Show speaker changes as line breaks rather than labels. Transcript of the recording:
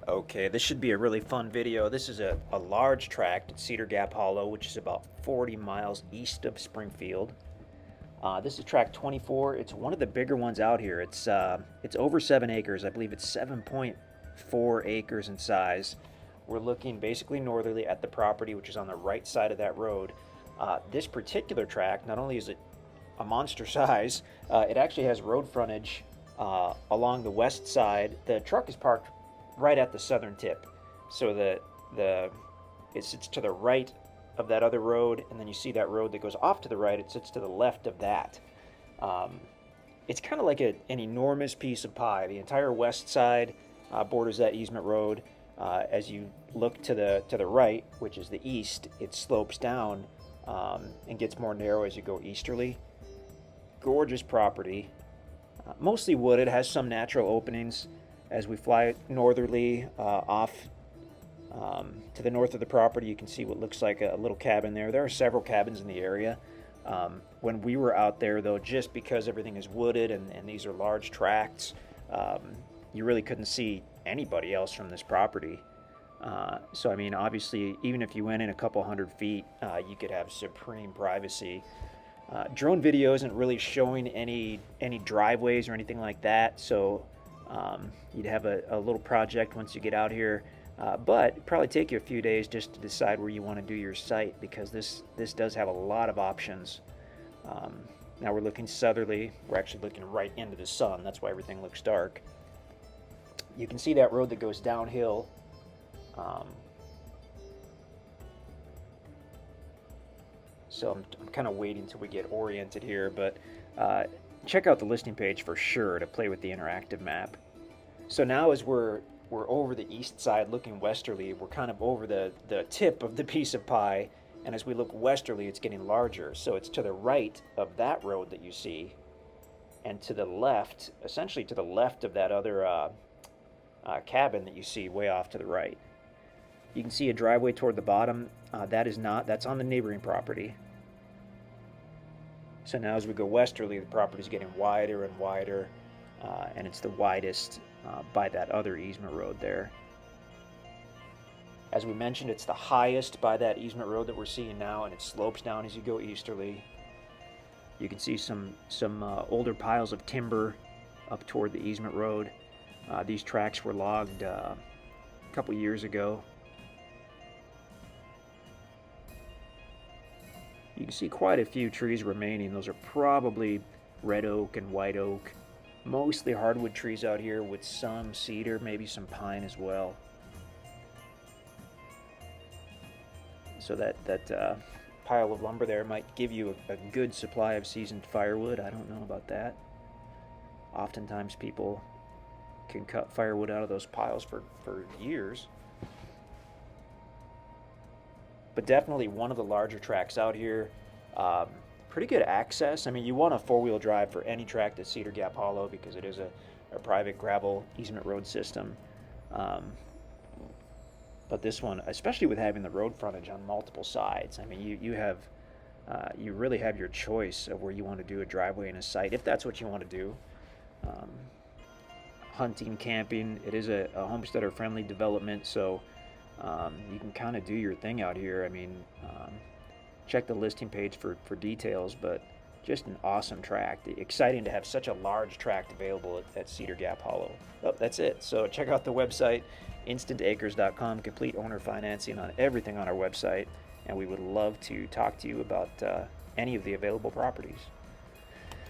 Okay, this should be a really fun video. This is a large tract at Cedar Gap Hollow, which is about 40 miles east of Springfield. This is tract 24. It's one of the bigger ones out here. It's over 7 acres. I believe it's 7.4 acres in size. We're looking basically northerly at the property, which is on the right side of that road. This particular tract, not only is it a monster size, it actually has road frontage along the west side. The truck is parked right at the southern tip, so it sits to the right of that other road, and then you see that road that goes off to the right. It sits to the left of that. It's kind of like an enormous piece of pie. The entire west side borders that easement road. As you look to the right, which is the east, it slopes down and gets more narrow as you go easterly. Gorgeous property, mostly wooded, has some natural openings. As we fly northerly off to the north of the property, you can see what looks like a little cabin there. There are several cabins in the area. When we were out there, though, just because everything is wooded and these are large tracts, you really couldn't see anybody else from this property. So, I mean, obviously, even if you went in a couple 100 feet, you could have supreme privacy. Drone video isn't really showing any driveways or anything like that, so you'd have a little project once you get out here, but it'd probably take you a few days just to decide where you want to do your site, because this does have a lot of options. Now we're looking southerly. We're actually looking right into the sun. That's why everything looks dark. You can see that road that goes downhill. So I'm kind of waiting till we get oriented here, but check out the listing page for sure to play with the interactive map. So now as we're over the east side looking westerly, we're kind of over the tip of the piece of pie, and as we look westerly, it's getting larger. So it's to the right of that road that you see, and to the left, essentially to the left of that other cabin that you see way off to the right. You can see a driveway toward the bottom. That's on the neighboring property. So now as we go westerly, the property is getting wider and wider, and it's the widest by that other easement road there. As we mentioned, it's the highest by that easement road that we're seeing now, and it slopes down as you go easterly. You can see some older piles of timber up toward the easement road. These tracks were logged a couple years ago. You can see quite a few trees remaining. Those are probably red oak and white oak. Mostly hardwood trees out here with some cedar, maybe some pine as well. So that pile of lumber there might give you a good supply of seasoned firewood. I don't know about that. Oftentimes people can cut firewood out of those piles for years. But definitely one of the larger tracks out here. Pretty good access. I mean, you want a four-wheel drive for any tract at Cedar Gap Hollow because it is a private gravel easement road system. But this one, especially with having the road frontage on multiple sides, I mean, you really have your choice of where you want to do a driveway and a site, if that's what you want to do. Hunting, camping, it is a homesteader-friendly development, so you can kind of do your thing out here. I mean, check the listing page for details, but just an awesome tract. Exciting to have such a large tract available at Cedar Gap Hollow. Oh, that's it. So check out the website, InstantAcres.com, complete owner financing on everything on our website, and we would love to talk to you about any of the available properties.